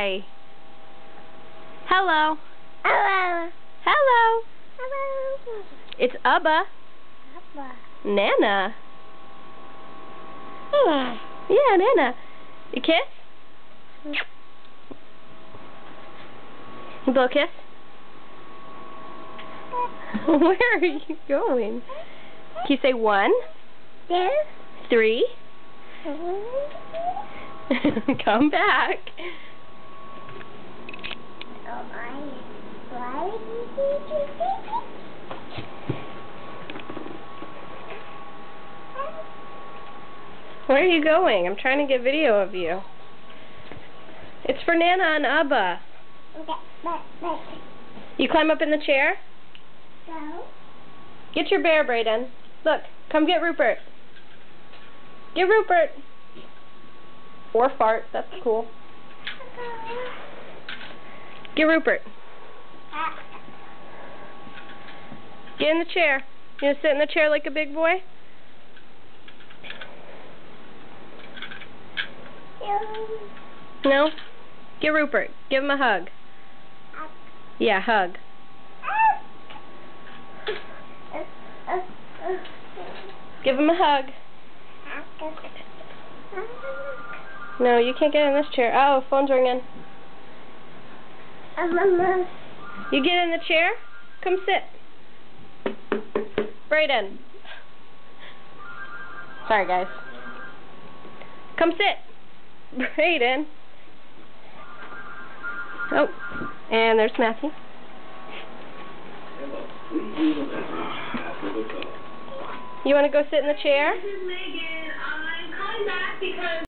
Hi. Hello. Hello. Hello. Hello. It's Ubba. Papa. Nana. Yeah. Yeah, Nana. You kiss? You blow a kiss? Where are you going? Can you say 1, 3? Come back. Where are you going? I'm trying to get video of you. It's for Nana and Ubba. You climb up in the chair? No. Get your bear, Brayden. Look, come get Rupert. Get Rupert. Or fart, that's cool. Get Rupert. Get in the chair. You gonna sit in the chair like a big boy? No? Get Rupert. Give him a hug. Yeah, hug. Give him a hug. No, you can't get in this chair. Oh, phone's ringing. You get in the chair? Come sit. Brayden. Sorry, guys. Come sit. Brayden. Oh, and there's Matthew. You want to go sit in the chair? This is Megan. I'm calling back because